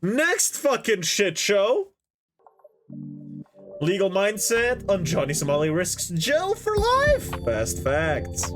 Next fucking shit show. Legal mindset on Johnny Somali risks jail for life. Fast facts.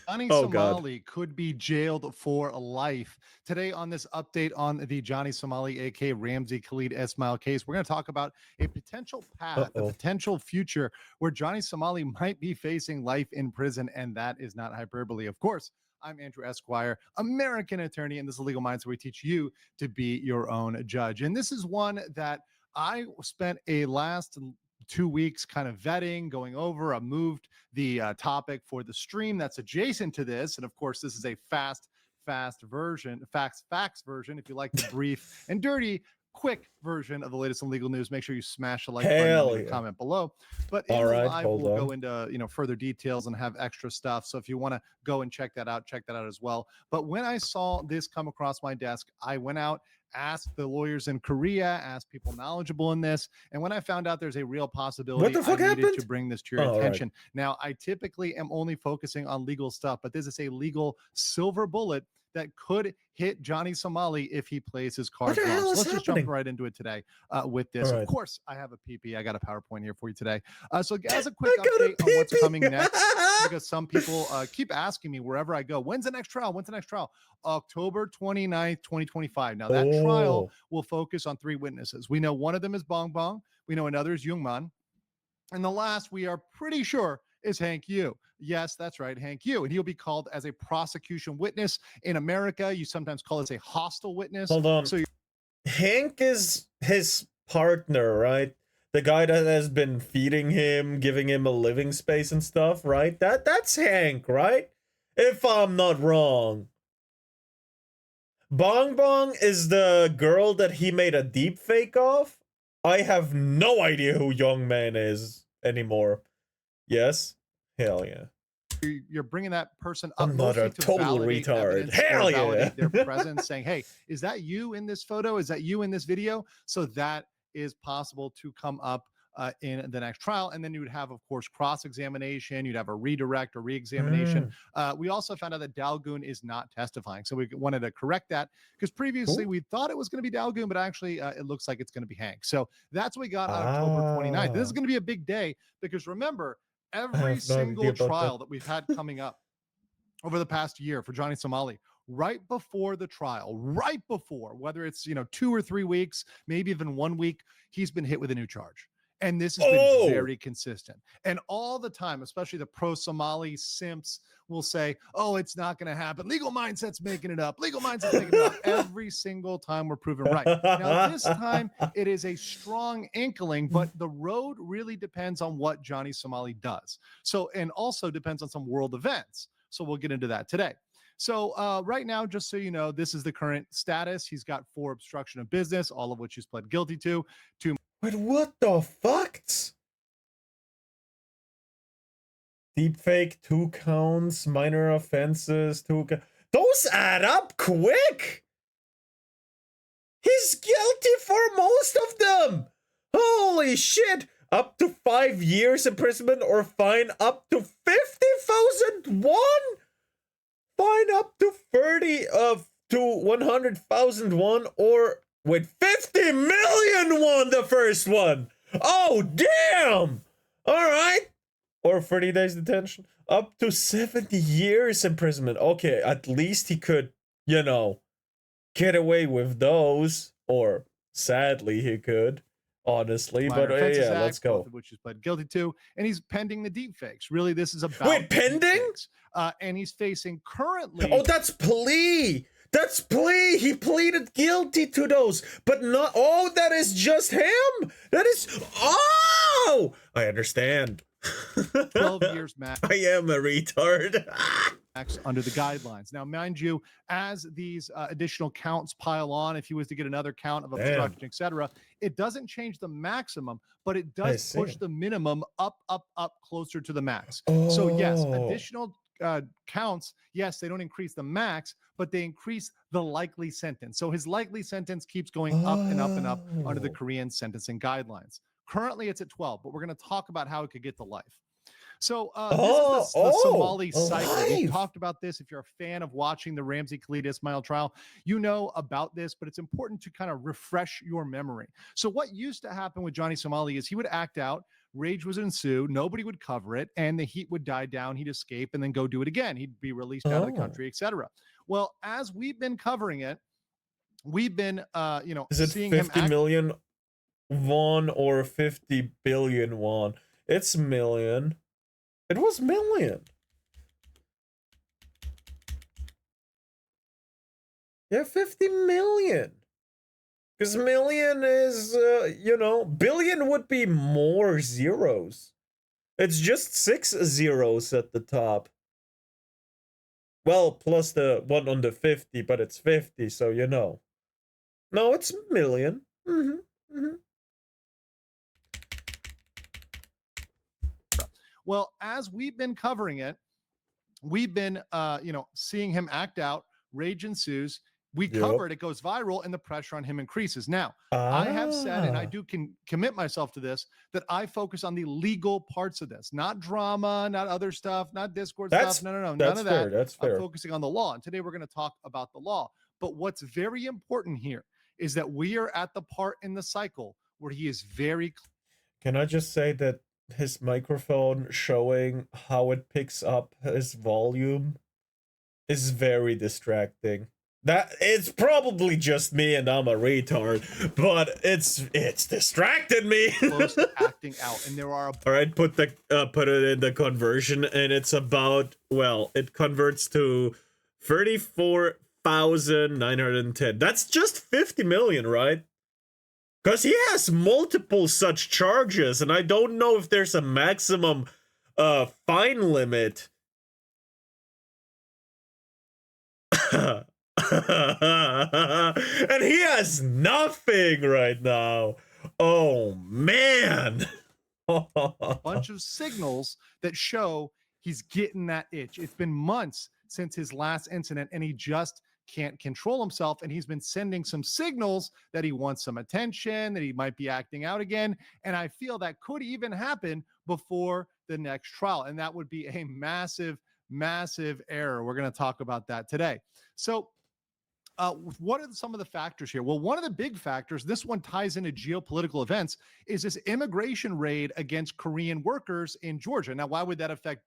Johnny Oh God. Somali could be jailed for life. Today on this update on the Johnny Somali, aka Ramsey Khalid Ismail case, we're going to talk about a potential path, a potential future where Johnny Somali might be facing life in prison, and that is not hyperbole. Of course, I'm Andrew Esquire, American attorney, and this is Legal Minds, where we teach you to be your own judge. And this is one that I spent a last 2 weeks kind of vetting, going over. I moved the topic for the stream that's adjacent to this. And of course, this is a fast version, facts version. If you like the brief and dirty, quick version of the latest in legal news, make sure you smash the like button and leave a comment below. But in the live, we'll go into further details and have extra stuff. So if you want to go and check that out as well. But when I saw this come across my desk, I went out, asked the lawyers in Korea, asked people knowledgeable in this, and when I found out there's a real possibility, what the fuck I needed happened? to bring this to your attention. Right. Now, I typically am only focusing on legal stuff, but this is a legal silver bullet that could hit Johnny Somali if he plays his cards wrong. So let's just jump right into it today with this. Right. Of course, I have a PP. I got a PowerPoint here for you today. So as a quick update on what's coming next, because some people keep asking me wherever I go, when's the next trial? When's the next trial? October 29th, 2025. Now, that trial will focus on 3 witnesses. We know one of them is Bong Bong. We know another is Young Man. And the last, we are pretty sure, is Hank Yu. Yes, that's right, Hank Yu. And he'll be called as a prosecution witness. In America, you sometimes call this a hostile witness. Hold on. So Hank is his partner, right? The guy that has been feeding him, giving him a living space and stuff, right? That's Hank, right? If I'm not wrong. Bong Bong is the girl that he made a deep fake of. I have no idea who Young Man is anymore. Yes? Hell yeah. You're bringing that person up. I'm not a total retard. Hell yeah. Their presence, saying, hey, is that you in this photo? Is that you in this video? So that is possible to come up in the next trial. And then you would have, of course, cross-examination. You'd have a redirect or re-examination. We also found out that Dalgoon is not testifying. So we wanted to correct that, because previously we thought it was going to be Dalgoon, but actually it looks like it's going to be Hank. So that's what we got on October 29th. This is going to be a big day, because remember, every single trial that we've had coming up over the past year for Johnny Somali, right before the trial, right before, whether it's 2 or 3 weeks, maybe even 1 week, he's been hit with a new charge. And this has been very consistent. And all the time, especially the pro-Somali simps will say, oh, it's not going to happen. Legal Mindset's making it up. Legal Mindset's making it up. Every single time we're proven right. Now, this time, it is a strong inkling, but the road really depends on what Johnny Somali does. So, and also depends on some world events. So we'll get into that today. So right now, just so you know, this is the current status. He's got 4 obstruction of business, all of which he's pled guilty to. Wait, what the fuck? Deepfake, 2 counts, minor offenses, 2 those add up quick! He's guilty for most of them! Holy shit! Up to 5 years imprisonment or fine up to 50,000 won? Fine up to 100,000 won, or with 50 million won the first one. Oh, damn. All right. Or 30 days detention. Up to 70 years imprisonment. Okay, at least he could, get away with those. Or sadly, he could. Honestly, but yeah, let's go. Which he's pled guilty to, and he's pending the deep fakes. Really, this is about pending? And he's facing currently. Oh, that's plea. That's plea. He pleaded guilty to those, but not. Oh, that is just him. That is. Oh, I understand. 12 years max. I am a retard. Under the guidelines. Now, mind you, as these additional counts pile on, if he was to get another count of obstruction, etc., it doesn't change the maximum, but it does push the minimum up closer to the max. So yes, additional counts, yes, they don't increase the max, but they increase the likely sentence. So his likely sentence keeps going up and up and up under the Korean sentencing guidelines. Currently, it's at 12, but we're going to talk about how it could get to life. So this is Oh, the oh, Somali cycle. We've alive. talked about this. If you're a fan of watching the Ramsey Khalid Ismail trial, you know about this, but it's important to kind of refresh your memory. So what used to happen with Johnny Somali is he would act out, rage would ensue, nobody would cover it, and the heat would die down. He'd escape and then go do it again. He'd be released out of the Oh. country, etc. Well, as we've been covering it, we've been Is it seeing him 50 act. million won or 50 billion won? It's million. It was million. Yeah, 50 million. Because million is, billion would be more zeros. It's just 6 zeros at the top. Well, plus the one on the 50, but it's 50, so you know. No, it's million. Well, as we've been covering it, we've been seeing him act out, rage ensues. We Yep. cover it, it goes viral, and the pressure on him increases. Now, I have said, and I Ah. do commit myself to this, that I focus on the legal parts of this, not drama, not other stuff, not Discord stuff. That's No, no, no, none that's of fair. that. That's I'm fair. focusing on the law. And today we're going to talk about the law. But what's very important here is that we are at the part in the cycle where he is very. Can I just say that his microphone showing how it picks up his volume is very distracting. That it's probably just me and I'm a retard, but it's distracted me. Close to acting out, and there are All right, put it in the conversion, and it's about, well, it converts to 34,910. That's just 50 million, right? Because he has multiple such charges, and I don't know if there's a maximum fine limit. And he has nothing right now. Oh man. bunch of signals that show he's getting that itch. It's been months since his last incident, and he just can't control himself. And he's been sending some signals that he wants some attention, that he might be acting out again. And I feel that could even happen before the next trial. And that would be a massive, massive error. We're going to talk about that today. So, what are some of the factors here? Well, one of the big factors, this one ties into geopolitical events, is this immigration raid against Korean workers in Georgia. Now, why would that affect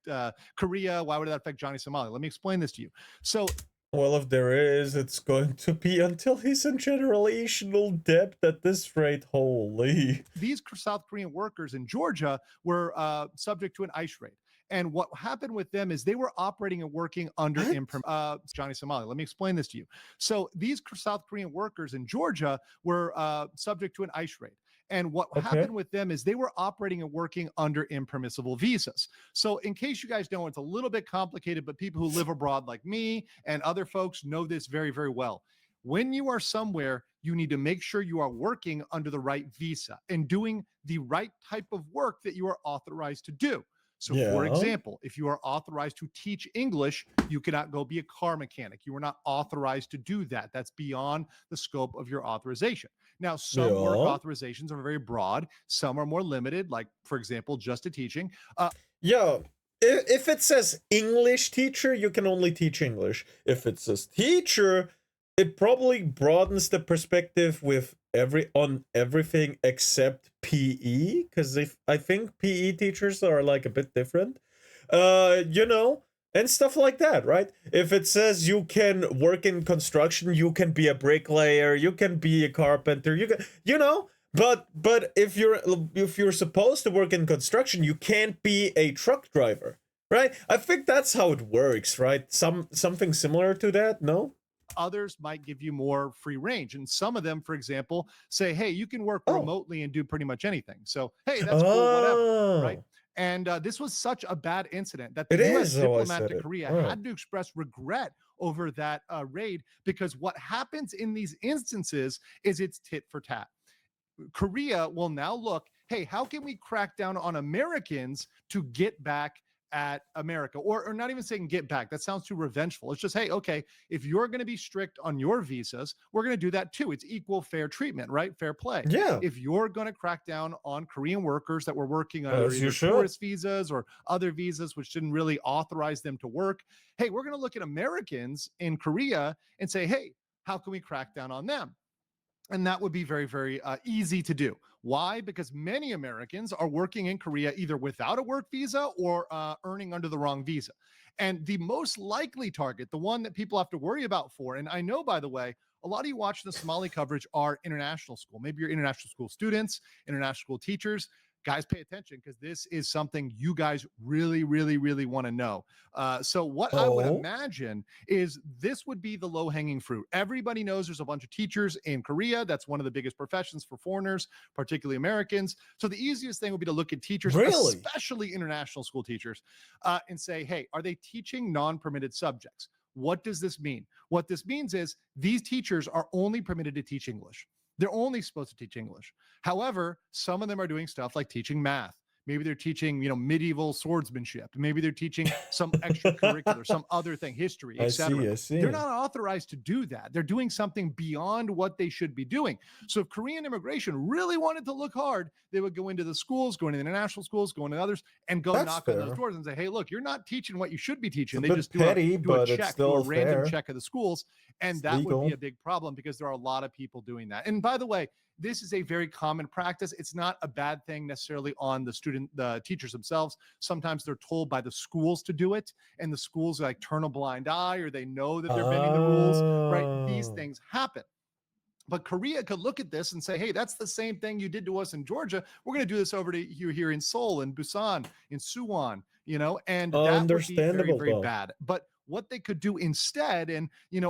Korea? Why would that affect Johnny Somali? Let me explain this to you. So, Well, if there is, it's going to be until he's in generational debt at this rate. Holy. these South Korean workers in Georgia were subject to an ICE raid. And what happened with them is they were operating and working under Johnny Somali. Let me explain this to you. So these South Korean workers in Georgia were subject to an ICE raid. And what happened with them is they were operating and working under impermissible visas. So, in case you guys know, it's a little bit complicated, but people who live abroad like me and other folks know this very, very well. When you are somewhere, you need to make sure you are working under the right visa and doing the right type of work that you are authorized to do. So, for example, if you are authorized to teach English, you cannot go be a car mechanic. You are not authorized to do that. That's beyond the scope of your authorization. Now, some work authorizations are very broad, some are more limited, like, for example, just to teaching. If it says English teacher, you can only teach English. If it says teacher, it probably broadens the perspective with everything except PE, because I think PE teachers are like a bit different. And stuff like that, right? If it says you can work in construction, you can be a bricklayer, you can be a carpenter, but if you're supposed to work in construction, you can't be a truck driver, right? I think that's how it works, right? Something similar to that, no? Others might give you more free range. And some of them, for example, say, hey, you can work remotely and do pretty much anything. So, hey, that's cool, whatever, right? And this was such a bad incident that the U.S. diplomat to Korea had to express regret over that raid, because what happens in these instances is it's tit for tat. Korea will now look, hey, how can we crack down on Americans to get back at America, or not even saying get back. That sounds too revengeful. It's just, hey, okay, if you're going to be strict on your visas, we're going to do that too. It's equal fair treatment, right? Fair play. Yeah, If you're going to crack down on Korean workers that were working under as you either should. tourist visas or other visas, which didn't really authorize them to work, hey, we're going to look at Americans in Korea and say, hey, how can we crack down on them? And that would be very, very easy to do. Why? Because many Americans are working in Korea either without a work visa or earning under the wrong visa. And the most likely target, the one that people have to worry about for, and I know, by the way, a lot of you watching the Somali coverage are international school. Maybe you're international school students, international school teachers. Guys, pay attention because this is something you guys really, really, really want to know. So what I would imagine is this would be the low-hanging fruit. Everybody knows there's a bunch of teachers in Korea. That's one of the biggest professions for foreigners, particularly Americans. So the easiest thing would be to look at teachers, especially international school teachers, and say, hey, are they teaching non-permitted subjects? What does this mean? What this means is these teachers are only permitted to teach English. They're only supposed to teach English. However, some of them are doing stuff like teaching math. Maybe they're teaching, medieval swordsmanship. Maybe they're teaching some extracurricular, some other thing, history, etc. They're not authorized to do that. They're doing something beyond what they should be doing. So if Korean immigration really wanted to look hard, they would go into the schools, go into the international schools, go into others, and go knock on those doors and say, hey, look, you're not teaching what you should be teaching. They just do a check, do a random check of the schools. And that would be a big problem because there are a lot of people doing that. And by the way, this is a very common practice. It's not a bad thing necessarily on the teachers themselves. Sometimes they're told by the schools to do it, and the schools like turn a blind eye, or they know that they're bending the rules, right? These things happen. But Korea could look at this and say, hey, that's the same thing you did to us in Georgia. We're going to do this over to you here in Seoul, in Busan, in Suwon, and that would be very, very bad. But what they could do instead, and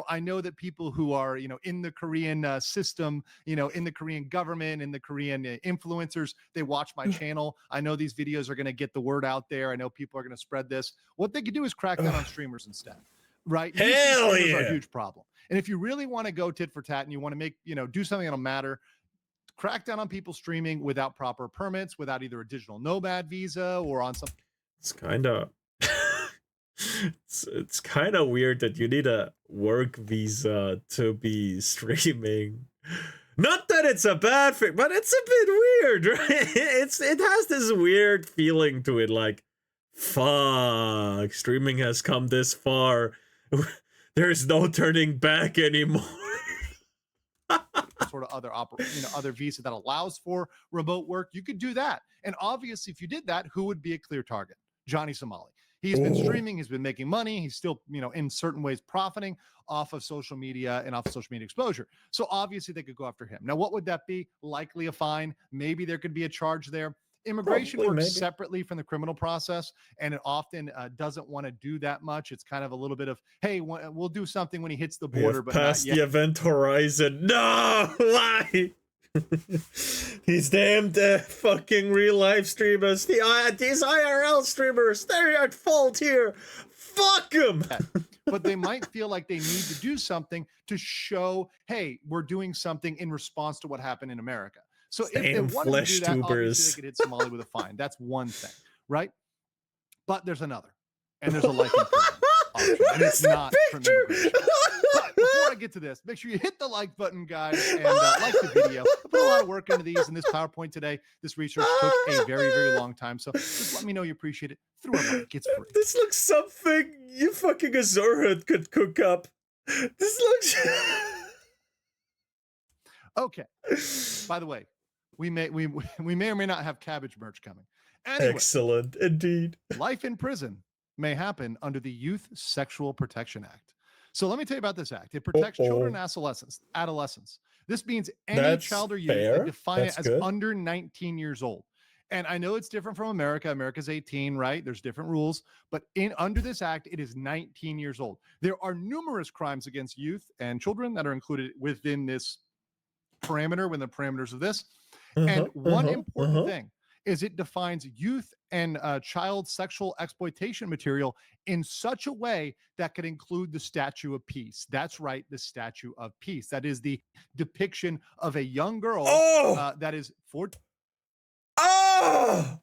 I know that people who are in the Korean system, in the Korean government, in the Korean influencers, they watch my channel. I know these videos are going to get the word out there. I know people are going to spread this. What they could do is crack down on streamers instead, right? Hell yeah, are a huge problem. And if you really want to go tit for tat and you want to make do something that'll matter, crack down on people streaming without proper permits, without either a digital nomad visa or on some. It's kind of it's kind of weird that you need a work visa to be streaming. Not that it's a bad thing, but it's a bit weird, right? It has this weird feeling to it, like, fuck, streaming has come this far. There's no turning back anymore. Sort of other visa that allows for remote work, you could do that. And obviously, if you did that, who would be a clear target? Johnny Somali. He's been streaming, he's been making money, he's still, in certain ways profiting off of social media and off of social media exposure. So obviously they could go after him. Now, what would that be? Likely a fine. Maybe there could be a charge there. Immigration works separately from the criminal process, and it often doesn't want to do that much. It's kind of a little bit of, hey, we'll do something when he hits the border, but past the event horizon. No, why? These damn fucking real life streamers, these IRL streamers, they're at fault here. Fuck them. But they might feel like they need to do something to show, hey, we're doing something in response to what happened in America. So if they wanted to do that, obviously they could hit Somali with a fine. That's one thing, right? But there's another, and there's a life imprisonment option, and it's not from immigration. But before I get to this, make sure you hit the like button, guys, and like the video. I put a lot of work into these, and this PowerPoint today, this research took a very, very long time. So just let me know you appreciate it. Through a like, it's free. This looks something you fucking Azorhood could cook up. This looks... Okay. By the way, we may or may not have cabbage merch coming. Anyway, excellent, indeed. Life in prison may happen under the Youth Sexual Protection Act. So let me tell you about this act. It protects children and adolescents. This means any child or youth, they define it as under 19 years old. And I know it's different from America. America's 18, right? There's different rules. But under this act, it is 19 years old. There are numerous crimes against youth and children that are included within this parameter, within the parameters of this. And one important thing is it defines youth and child sexual exploitation material in such a way that could include the Statue of Peace. That's right, the Statue of Peace. That is the depiction of a young girl that is 14. Oh,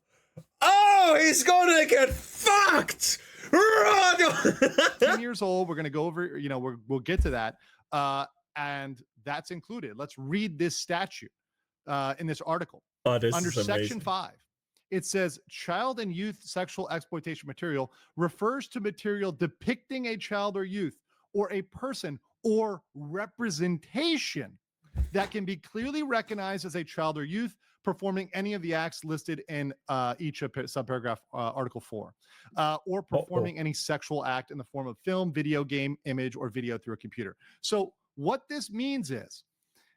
he's gonna get fucked. Run! 10 years old. We're going to go over, we'll get to that. And that's included. Let's read this statute in this article. Oh, this Under is Section amazing. 5, it says child and youth sexual exploitation material refers to material depicting a child or youth or a person or representation that can be clearly recognized as a child or youth performing any of the acts listed in each subparagraph Article 4, or performing any sexual act in the form of film, video game, image, or video through a computer. So what this means is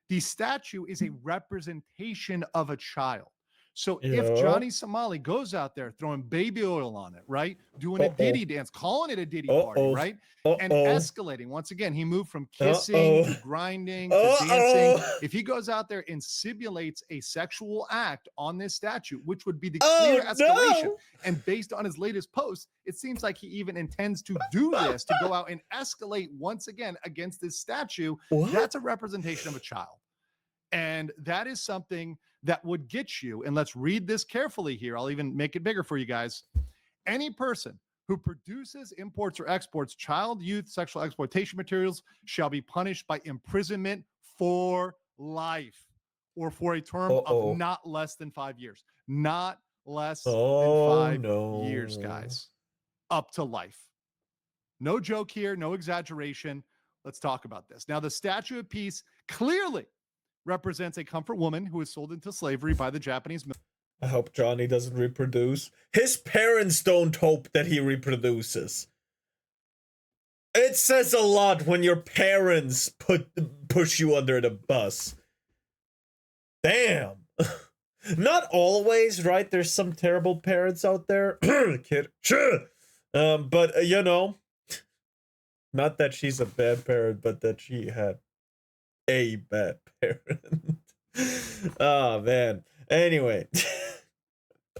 the statue is a representation of a child. So if Johnny Somali goes out there throwing baby oil on it, right? Doing a Diddy dance, calling it a Diddy party, right? And escalating. Once again, he moved from kissing to grinding to dancing. If he goes out there and simulates a sexual act on this statue, which would be the clear escalation. No. And based on his latest post, it seems like he even intends to do this, to go out and escalate once again against this statue. What? That's a representation of a child. And that is something that would get you, and let's read this carefully here. I'll even make it bigger for you guys. Any person who produces, imports, or exports child, youth, sexual exploitation materials shall be punished by imprisonment for life or for a term of not less than 5 years. Not less than 5 years, guys. Up to life. No joke here, no exaggeration. Let's talk about this. Now, the Statue of Peace clearly represents a comfort woman who was sold into slavery by the Japanese military. I hope Johnny doesn't reproduce. His parents don't hope that he reproduces. It says a lot when your parents push you under the bus. Damn. Not always, right? There's some terrible parents out there. Kid. But, not that she's a bad parent, but that she had a bad parent. Oh, man. Anyway.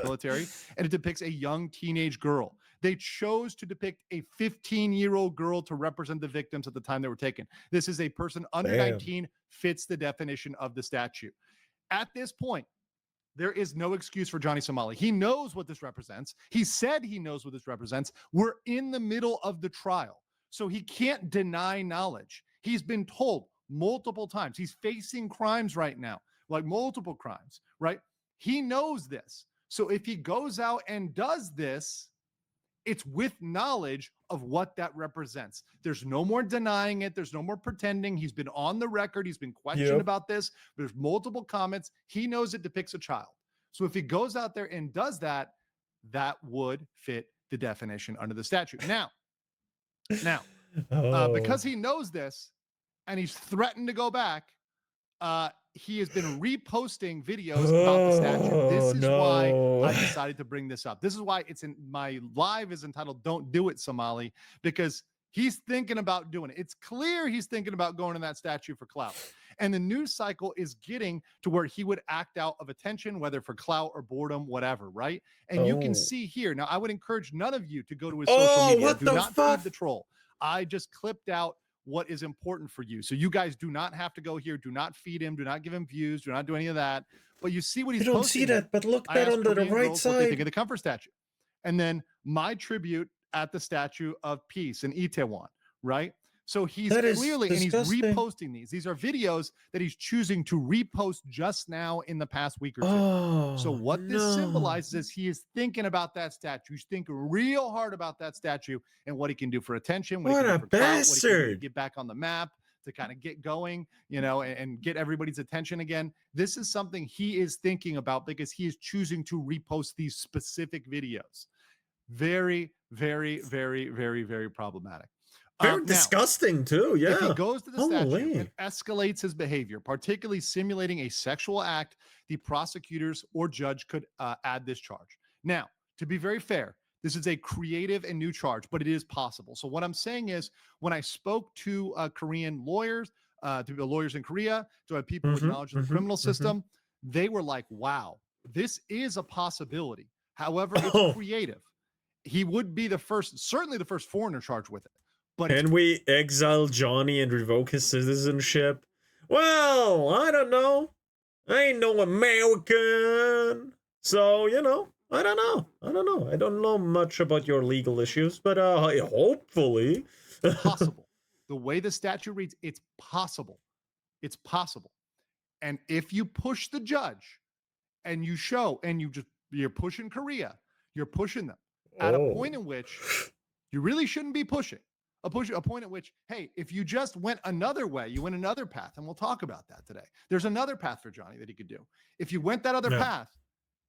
Military, and it depicts a young teenage girl. They chose to depict a 15-year-old girl to represent the victims at the time they were taken. This is a person under 19, fits the definition of the statute. At this point, there is no excuse for Johnny Somali. He knows what this represents. He said he knows what this represents. We're in the middle of the trial, so he can't deny knowledge. He's been told multiple times. He's facing crimes right now, like multiple crimes, right? He knows this. So if he goes out and does this, it's with knowledge of what that represents. There's no more denying it. There's no more pretending. He's been on the record. He's been questioned about this. There's multiple comments. He knows it depicts a child. So if he goes out there and does that, that would fit the definition under the statute. Now, because he knows this and he's threatened to go back, he has been reposting videos about the statue. This is why I decided to bring this up. This is why it's in my live is entitled "Don't Do It, Somali," because he's thinking about doing it. It's clear he's thinking about going to that statue for clout. And the news cycle is getting to where he would act out of attention, whether for clout or boredom, whatever, right? And you can see here. Now, I would encourage none of you to go to his social media. Do not feed the troll. I just clipped out what is important for you. So you guys do not have to go here. Do not feed him. Do not give him views. Do not do any of that. But you see what he's posting. You don't see that, but look that under the right side. What they think of the comfort statue. And then my tribute at the Statue of Peace in Itaewon, right? So he's clearly, and he's reposting these. These are videos that he's choosing to repost just now in the past week or two. So what this symbolizes is he is thinking about that statue. He's thinking real hard about that statue and what he can do for attention. What a bastard. What he can get back on the map to kind of get going, and get everybody's attention again. This is something he is thinking about because he is choosing to repost these specific videos. Very, very, very, very, very problematic. Very disgusting too. Yeah. If he goes to the statue and escalates his behavior, particularly simulating a sexual act, the prosecutors or judge could add this charge. Now, to be very fair, this is a creative and new charge, but it is possible. So what I'm saying is, when I spoke to Korean lawyers, to the lawyers in Korea, to have people with knowledge of the criminal system, they were like, "Wow, this is a possibility." However, it's creative. He would be certainly the first foreigner charged with it. But can we exile Johnny and revoke his citizenship? Well, I don't know. I ain't no American. So, you know, I don't know. I don't know much about your legal issues, but hopefully. Possible. The way the statute reads, it's possible. It's possible. And if you push the judge and you show and you're pushing Korea, you're pushing them at a point in which you really shouldn't be pushing. A point at which, hey, if you just went another way, you went another path, and we'll talk about that today. There's another path for Johnny that he could do. If you went that other path,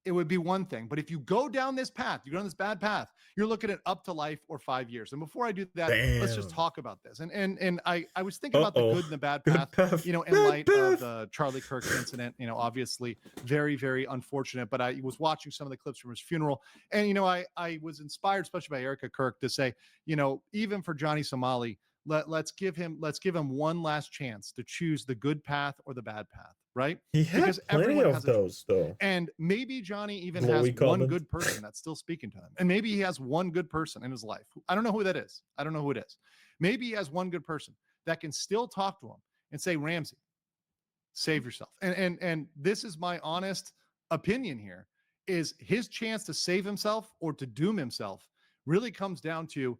it would be one thing. But if you go down this path, you go down this bad path, you're looking at up to life or 5 years. And before I do that, let's just talk about this. And I was thinking about the good and the bad path, you know, in light of the Charlie Kirk incident, you know, obviously very, very unfortunate. But I was watching some of the clips from his funeral. And, you know, I was inspired, especially by Erica Kirk, to say, you know, even for Johnny Somali, let's give him one last chance to choose the good path or the bad path, right? He had because plenty everyone of has those, though. And maybe Johnny even Glowy has one good person that's still speaking to him. And maybe he has one good person in his life. I don't know who that is. I don't know who it is. Maybe he has one good person that can still talk to him and say, Ramsey, save yourself. And this is my honest opinion here, is his chance to save himself or to doom himself really comes down to,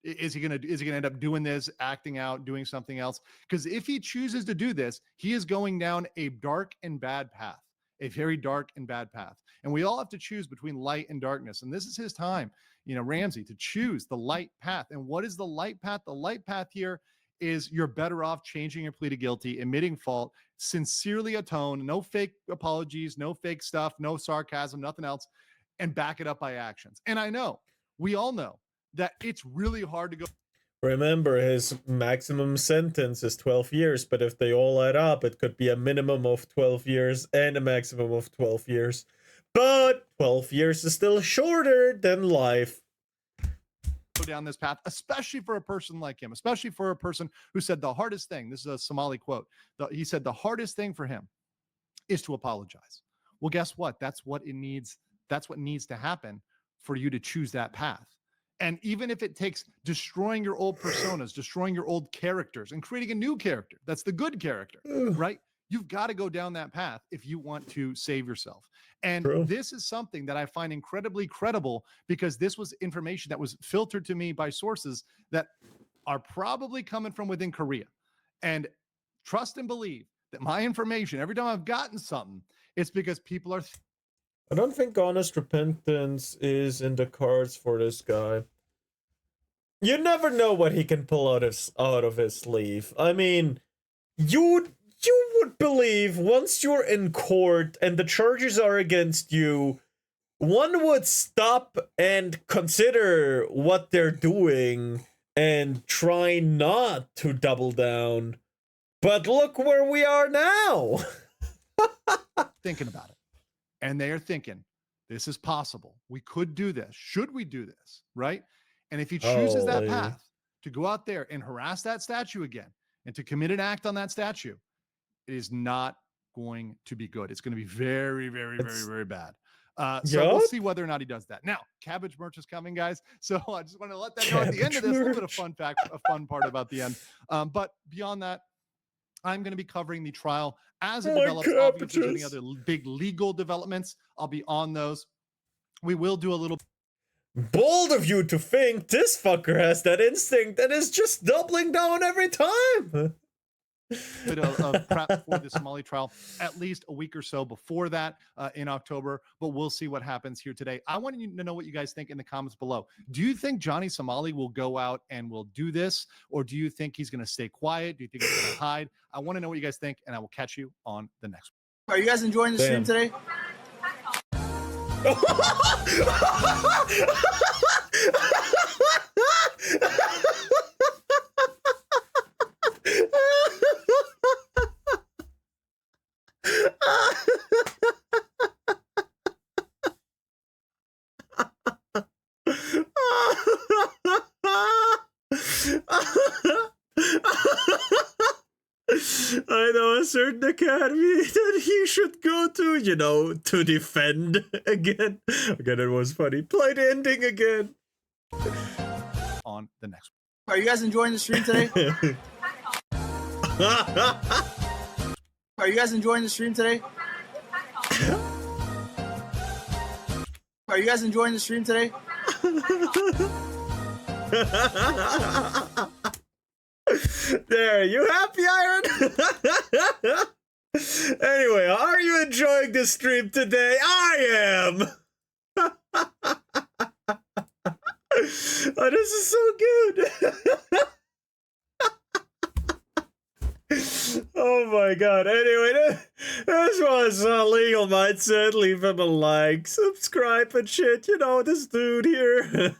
is he going to end up doing this, acting out, doing something else? Because if he chooses to do this, he is going down a dark and bad path, a very dark and bad path. And we all have to choose between light and darkness. And this is his time, you know, Ramsey, to choose the light path. And what is the light path? The light path here is you're better off changing your plea to guilty, admitting fault, sincerely atone, no fake apologies, no fake stuff, no sarcasm, nothing else, and back it up by actions. And I know, we all know, that it's really hard to go. Remember, his maximum sentence is 12 years, but if they all add up, it could be a minimum of 12 years and a maximum of 12 years. But 12 years is still shorter than life. Go down this path, especially for a person like him, especially for a person who said the hardest thing, this is a Somali quote, he said the hardest thing for him is to apologize. Well, guess what? That's what needs to happen for you to choose that path. And even if it takes destroying your old personas, destroying your old characters and creating a new character, that's the good character, right? You've got to go down that path if you want to save yourself. And this is something that I find incredibly credible, because this was information that was filtered to me by sources that are probably coming from within Korea. And trust and believe that my information, every time I've gotten something, it's because people are... I don't think honest repentance is in the cards for this guy. You never know what he can pull out of his sleeve. I mean, you would believe once you're in court and the charges are against you, one would stop and consider what they're doing and try not to double down. But look where we are now. Thinking about it. And they are thinking, this is possible. We could do this. Should we do this? Right? And if he chooses that path to go out there and harass that statue again and to commit an act on that statue, it is not going to be good. It's going to be very, very, very, very bad. So we'll see whether or not he does that. Now, cabbage merch is coming, guys. So I just want to let that know at the end of this. A little bit of fun fact, a fun part about the end. But beyond that, I'm going to be covering the trial as it develops. Obviously, any other big legal developments, I'll be on those. We will do a little... Bold of you to think this fucker has that instinct and is just doubling down every time. Bit of prep for the Somali trial, at least a week or so before that in October, but we'll see what happens here today. I want you to know what you guys think in the comments below. Do you think Johnny Somali will go out and will do this, or do you think he's going to stay quiet? Do you think he's going to hide? I want to know what you guys think, and I will catch you on the next one. Are you guys enjoying the stream today? I know a certain academy that he should go to, you know, to defend again. Again, it was funny. Play the ending again. On the next one. Are you guys enjoying the stream today? Are you guys enjoying the stream today? Are you guys enjoying the stream today? There, you happy, Iron? Anyway, are you enjoying the stream today? I am. Oh, this is so good. Oh my god. Anyway, this was Legal Mindset. Leave him a like, subscribe and shit. You know, this dude here.